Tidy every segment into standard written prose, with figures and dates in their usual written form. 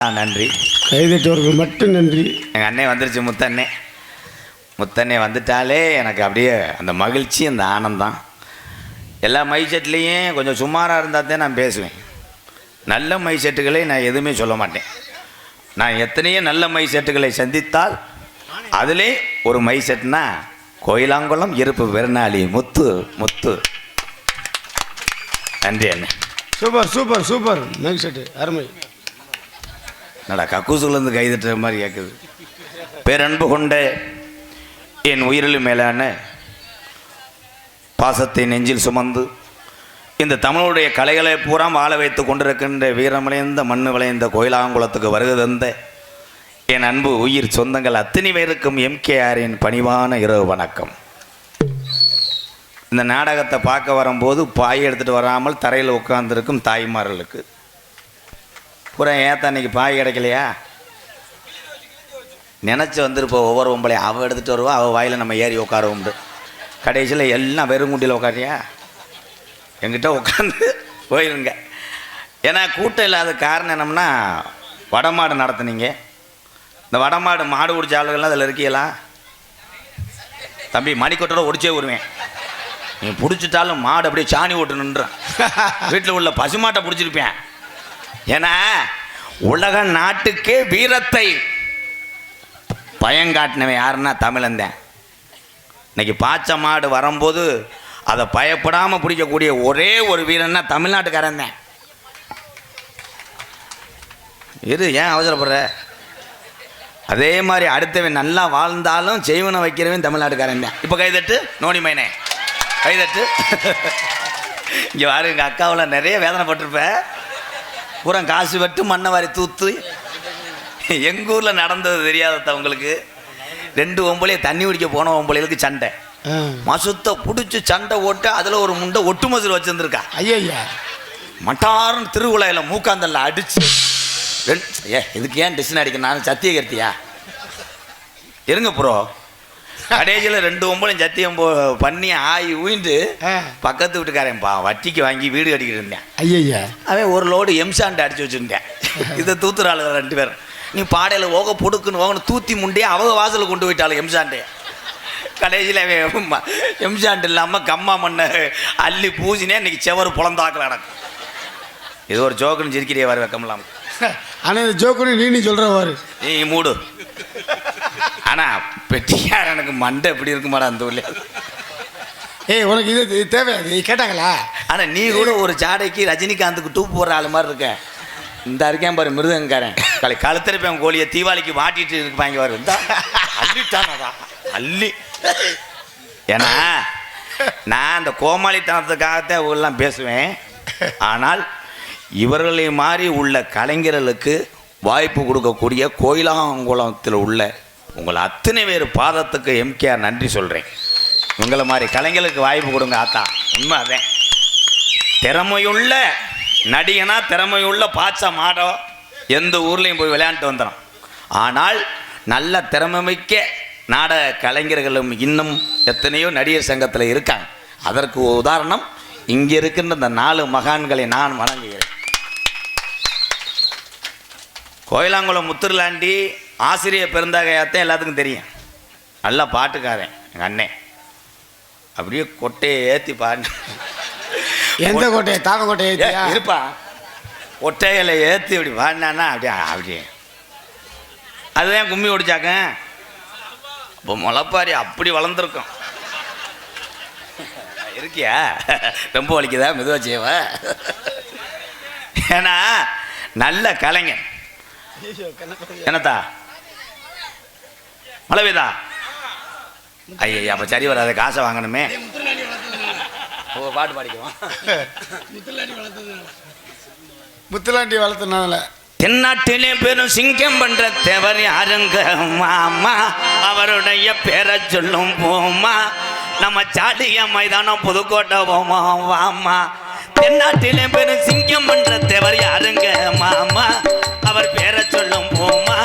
நன்றி. கைதட்டவர்கள் மட்டும் நன்றி. எங்கள் அண்ணே வந்துருச்சு. முத்தண்ணே வந்துட்டாலே எனக்கு அப்படியே அந்த மகிழ்ச்சி, அந்த ஆனந்தம். எல்லா மைசெட்லேயும் கொஞ்சம் சுமாராக இருந்தால் தான் நான் பேசுவேன். நல்ல மைசெட்டுகளை நான் எதுவுமே சொல்ல மாட்டேன். நான் எத்தனையோ நல்ல மைசெட்டுகளை சந்தித்தால் அதிலே ஒரு மைசெட்னா கோயிலாங்குளம் இருப்பு பெருநாளி முத்து. நன்றி அண்ணே. சூப்பர் சூப்பர் சூப்பர் மைசெட்டு அருமை. என்னடா கக்கூசுலேருந்து கைதட்டுற மாதிரி கேட்குது. பேரன்பு கொண்ட என் உயிரிலும் மேலான பாசத்தை நெஞ்சில் சுமந்து இந்த தமிழுடைய கலைகளை பூரா வாழ வைத்து கொண்டிருக்கின்ற வீரமலைந்த மண்ணு விளைந்த கோயிலாங்குளத்துக்கு வருகை தந்த என் அன்பு உயிர் சொந்தங்கள் அத்தனை பேருக்கும் எம்கேஆரின் பணிவான இரவு வணக்கம். இந்த நாடகத்தை பார்க்க வரும்போது பாய் எடுத்துகிட்டு வராமல் தரையில் உட்கார்ந்துருக்கும் தாய்மார்களுக்கு பூரா ஏற்ற அன்றைக்கி பாய் கிடைக்கலையா நினச்சி வந்துருப்போம். ஒவ்வொரு பொம்பளையும் அவள் எடுத்துகிட்டு வருவா, அவள் வாயில் நம்ம ஏறி உட்கார உண்டு. கடைசியில் எல்லாம் வெறுங்குண்டியில் உட்காரியா என்கிட்ட உட்காந்து போயிருங்க. ஏன்னா கூட்டம் இல்லாத காரணம் என்னம்னா வடமாடு நடத்துனீங்க. இந்த வடமாடு மாடு பிடிச்ச ஆளுகள்லாம் அதில் இருக்கீங்களா? தம்பி மணிக்கொட்டோட ஒடிச்சே வருவேன். நீ பிடிச்சிட்டாலும் மாடு அப்படியே சாணி ஓட்டுனுன்றான். வீட்டில் உள்ள பசுமாட்டை பிடிச்சிருப்பேன். ஏன்னா உலக நாட்டுக்கே வீரத்தை பயங்காட்டினவன் யாருன்னா தமிழந்தேன். இன்னைக்கு பாச்ச மாடு வரும்போது அதை பயப்படாமல் பிடிக்கக்கூடிய ஒரே ஒரு வீரன்னா தமிழ்நாட்டுக்காரன் தான். இரு, ஏன் அவசரப்படுற? அதே மாதிரி அடுத்தவன் நல்லா வாழ்ந்தாலும் செய்வனை வைக்கிறவன் தமிழ்நாட்டுக்காரன் தான். இப்போ கைதட்டு நோனி மைனே, கைதட்டு. இங்கே வாரு, எங்கள் அக்காவில் நிறைய வேதனைப்பட்டிருப்பேன். பூரா காசு வெட்டு மண்ணை வாரி தூத்து. எங்கள் ஊரில் நடந்தது தெரியாதவங்களுக்கு 2 ஒம்பளையை தண்ணி குடிக்க போன ஒம்பளைகளுக்கு சண்டை. மசுத்தை பிடிச்சி சண்டை ஓட்டு அதில் ஒரு முண்டை ஒட்டு மசுறு வச்சுருந்துருக்கா. ஐயா மட்டார்னு திருவிழாயில் மூக்காந்தல்ல அடிச்சு இதுக்கு ஏன் டிசன் அடிக்க நான் சத்தியகர்த்தியா இருங்க ப்ரோ. கடைசியில் 2 ஒம்பளையும் சத்தியம் பண்ணி ஆகி ஊயிண்டு பக்கத்து வீட்டுக்காரன் வட்டிக்கு வாங்கி வீடு கட்டிக்கிட்டு இருந்தேன். ஐயா அவன் ஒரு லோடு எம்சாண்டை அடிச்சு வச்சுருந்தேன். இதை தூத்துற ஆளுங்க 2 பேரும். நீ பாடையில் ஓக பொடுக்குன்னு ஓகன்னு தூத்தி முண்டே அவங்க வாசலில் கொண்டு போயிட்டாள் எம்சாண்டே. கடைசியில் அவன் எம்சாண்டு இல்லாமல் கம்மா மண்ணை அள்ளி பூசினே இன்னைக்கு செவரு புலந்தாக்கில் நடக்கும். இது ஒரு ஜோக்குன்னு சிரிக்கிறிய வர வைக்கம்லாம். ஆனால் இந்த ஜோக்குன்னு நீ சொல்கிறவாரு நீ மூடு. ஆனால் பெட்டியார் எனக்கு மண்டை எப்படி இருக்குமாடா அந்த ஊர்ல. ஏய் உனக்கு இது தேவையாது கேட்டாங்களா? ஆனால் நீ கூட ஒரு சாடைக்கு ரஜினிகாந்துக்கு டூப் போடுற ஆள் மாதிரி இருக்க. இந்த இருக்கேன் பாரு மிருதங்காரன் கழுத்திருப்பேன் கோழியை தீபாவளிக்கு மாட்டிட்டு இருப்பாங்க பாரு. இந்த அள்ளிட்டானதா அள்ளி. ஏன்னா நான் அந்த கோமாளித்தனத்துக்காகத்தான் எல்லாம் பேசுவேன். ஆனால் இவர்களை மாதிரி உள்ள கலைஞர்களுக்கு வாய்ப்பு கொடுக்கக்கூடிய கோயிலாங்குளத்தில் உள்ள உங்களை அத்தனை பேர் பாதத்துக்கு எம்கேஆர் நன்றி சொல்கிறேன். உங்களை மாதிரி கலைஞர்களுக்கு வாய்ப்பு கொடுங்க ஆத்தா. உண்மை அதேன். திறமையுள்ள நடிகனா திறமையுள்ள பாச்சா மாடோ எந்த ஊர்லேயும் போய் விளையாண்டு வந்துடும். ஆனால் நல்ல திறமைமிக்க நாடக கலைஞர்களும் இன்னும் எத்தனையோ நடிகர் சங்கத்தில் இருக்காங்க. அதற்கு உதாரணம் இங்கே இருக்கின்ற இந்த 4 மகான்களை நான் வணங்குகிறேன். கோயிலாங்குளம் முத்துருலாண்டி ஆசிரியர் பெருந்தகையாத்தான் எல்லாத்துக்கும் தெரியும். நல்லா பாட்டுக்காரன் எங்கள் அண்ணன். அப்படியே கொட்டையை ஏற்றி பாடு. எந்த கோட்டையை? தாக்க கோட்டையை இருப்பா. ஒட்டைகளை ஏற்றி இப்படி பாடினான்னா அப்படியே அதுதான் கும்மி ஓடிச்சாக்க. இப்போ முளைப்பாரி அப்படி வளர்ந்துருக்கும். இருக்கியா? ரொம்ப வலிக்குதா? மெதுவா செய்வா. ஏன்னா நல்ல கலைஞன். என்னத்தா மழை ஐயா அப்போ சரி வராது, காசை வாங்கணுமே. பாட்டு பாடிக்குவோம். முத்துலாண்டி வளர்த்தனால தென்னாட்டிலே பெரும் சிங்கம் பண்ற தேவர் யாருங்க மாமா, அவருடைய பேரை சொல்லும் போமா, நம்ம சாடிய மைதானம் புதுக்கோட்டை போமா வாமா. தென்னாட்டிலே பெரும் சிங்கம் பண்ற தேவர் யாருங்க மாமா, அவர் பேரை சொல்லும் போமா,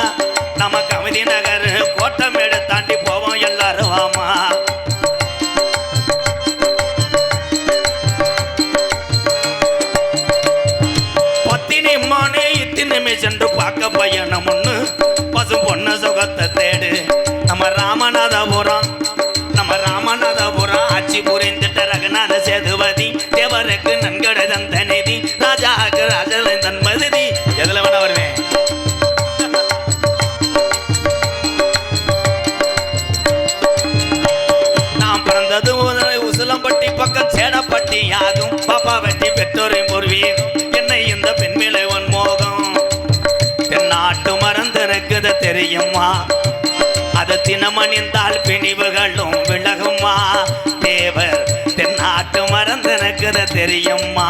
நம்ம கமிதி நகர் கோட்டமேடு தாண்டி போவோம் எல்லாரும் வாமா. பத்தினி மானே இத்தினமே சென்று பார்க்க பையன் குடும்பத்தை தேடு. நம்ம ராமநாதபுரம் ஆட்சி புரிந்துட்ட ரகுநாத சேதுபதி தேவருக்கு நன்கொடை தந்த நிதி ராஜாக்கு ராஜன் தன் மதிதி. எதுல வேணா வருவேன். நான் பிறந்தது உசிலம்பட்டி பக்கம் சேடப்பட்டி ஆகும். பாப்பா வெட்டி பெற்றோரை பூர்வீகம் என்னை இந்த பெண்மிலை உன் மோகம். தென்னாட்டு மறந்து இருக்குது தெரியுமா, அது தினமணிந்தால் பிணிவுகளும் விலகுமா. தேவர் தென்னாட்டு மறந்து இருக்குது தெரியுமா.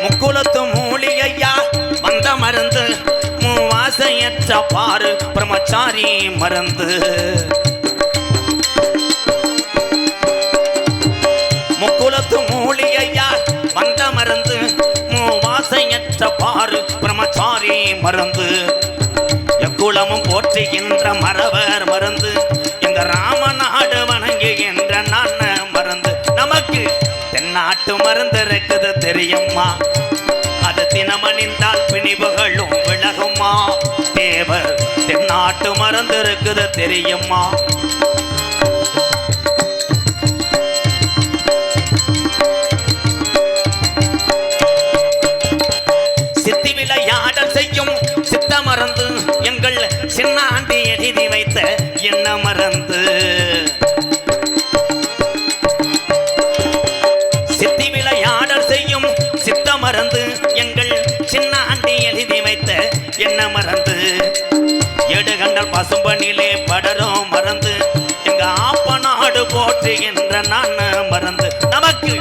முக்குளத்து மூலிகையா வந்த மருந்து மூவாசையற்ற பாரு பிரம்மச்சாரி மருந்து. முக்குளத்து மூலிகையா வந்த மருந்து மூவாசையற்ற பாரு பிரம்மச்சாரி மருந்து. எக்குளமும் போற்றுகின்ற மரவர் மருந்து. எங்க ராமநாடு வணங்குகின்ற நான மருந்து. நமக்கு தென்னாட்டு மருந்து இருக்குது தெரியுமா, அது தினமணிந்தால் பிணிவுகளும் விலகுமா. தேவர் தென்னாட்டு மருந்து இருக்குது தெரியுமா. சித்தி விளையாடல் செய்யும் சித்த மறந்து எங்கள் சின்னாண்டி எழுதி வைத்த என்ன மறந்து. சித்தி விளையாடல் செய்யும் சித்த மறந்து எங்கள் சின்னாண்டி எழுதி வைத்த என்ன மறந்து. எடுகண்டல் பசும்பனிலே படரும் மறந்து எங்க ஆப்ப நாடு போற்றுகின்ற நான் மறந்து. நமக்கு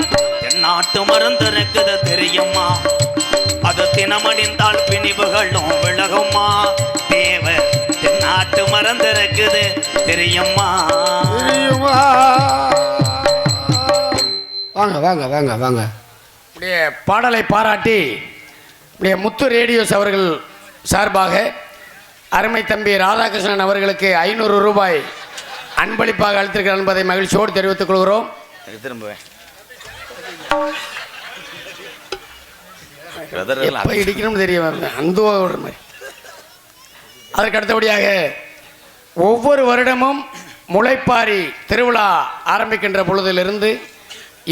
தென்னாட்டு மருந்து இருக்குது தெரியுமா, அது தினமணிந்தால் பிணிவுகளும் விலகுமா. தேவர் தென்னாட்டு மறந்து இருக்குது தெரியுமா. வாங்க வாங்க வாங்க வாங்க. இப்படியே பாடலை பாராட்டி இப்படியே முத்து ரேடியோஸ் அவர்கள் சார்பாக அருமை தம்பி ராதாகிருஷ்ணன் அவர்களுக்கு 500 ரூபாய் அன்பளிப்பாக அளித்திருக்கிறார் என்பதை மகிழ்ச்சியோடு தெரிவித்துக் கொள்கிறோம். திரும்புவேன். இடிக்கணும்னு தெரியும் அந்த மாதிரி. அதற்கு அடுத்தபடியாக ஒவ்வொரு வருடமும் முளைப்பாரி திருவிழா ஆரம்பிக்கின்ற பொழுதிலிருந்து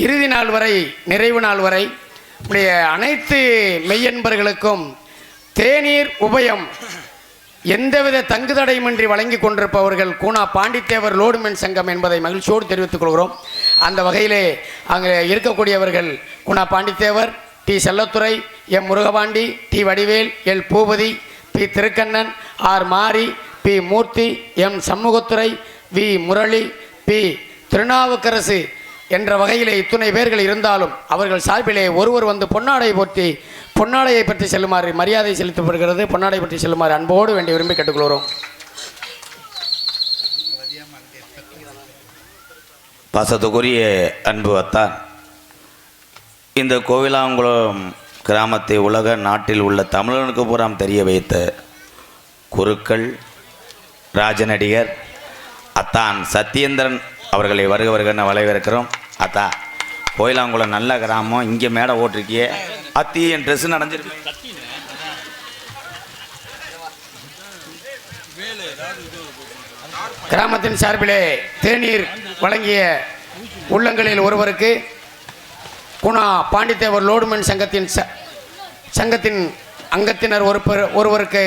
இறுதி நாள் வரை நிறைவு நாள் வரை இப்படிய அனைத்து மெய்யன்பர்களுக்கும் தேநீர் உபயம் எந்தவித தங்குதடையுமின்றி வழங்கி கொண்டிருப்பவர்கள் கூனா பாண்டித்தேவர் லோடுமென் சங்கம் என்பதை மகிழ்ச்சியோடு தெரிவித்துக் கொள்கிறோம். அந்த வகையிலே அங்கே இருக்கக்கூடியவர்கள் Koona Pandithevar, T Chellathurai, M Murugapandi, T Vadivel, L Boopathi, P Thirukannan, R Mari, P Moorthy, M Shanmugathurai, V Murali, P Thirunavukkarasu என்ற வகையிலே இத்துணை பேர்கள் இருந்தாலும் அவர்கள் சார்பிலே ஒருவர் வந்து பொன்னாடை போற்றி பொன்னாடையை பற்றி செல்லுமாறு மரியாதை செலுத்தப்படுகிறது. பொன்னாடை பற்றி செல்லுமாறு அன்போடு வேண்டி விரும்பி கேட்டுக்கொள்கிறோம். பாசத்துக்குரிய அன்பு அத்தான், இந்த கோவிலாங்குளம் கிராமத்தை உலக நாட்டில் உள்ள தமிழனுக்கு பூராம் தெரிய வைத்த குருக்கள் ராஜநடிகர் அத்தான் சத்யேந்திரன் அவர்களை வருக வருகன்னு வரவேற்கிறோம். அத்தா, கோயிலாங்குளம் நல்ல கிராமம், இங்கே மேடை ஓட்டிருக்கியே அத்தி என் ட்ரெஸ் நனைஞ்சிருக்கு. கிராமத்தின் சார்பிலே தேநீர் வழங்கிய உள்ளங்களில் ஒருவருக்கு குணா பாண்டித்தேவர் லோடுமென் சங்கத்தின் அங்கத்தினர் ஒருவருக்கு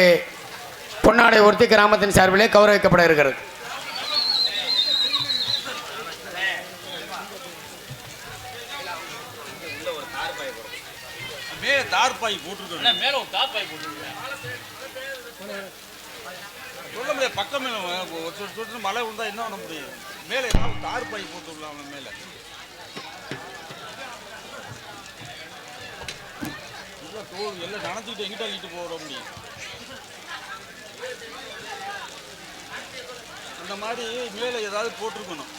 பொன்னாடை ஒருத்தி கிராமத்தின் சார்பிலே கௌரவிக்கப்பட இருக்கிறது. தார்பாய் போட்டுருக்கேன், மேல ஒரு தார்பாய் போட்டுருக்கேன். சொல்ல முடியாது, பக்கம் மழை விழுந்தா என்ன பண்ண முடியும்? மேலே ஏதாவது தார்பாய் போட்டுருக்கலாம். மேலே தோல் எல்லாம் நனைஞ்சிட்டு எங்கிட்ட அள்ளிட்டு போட முடியும்? இந்த மாதிரி மேலே ஏதாவது போட்டிருக்கணும்.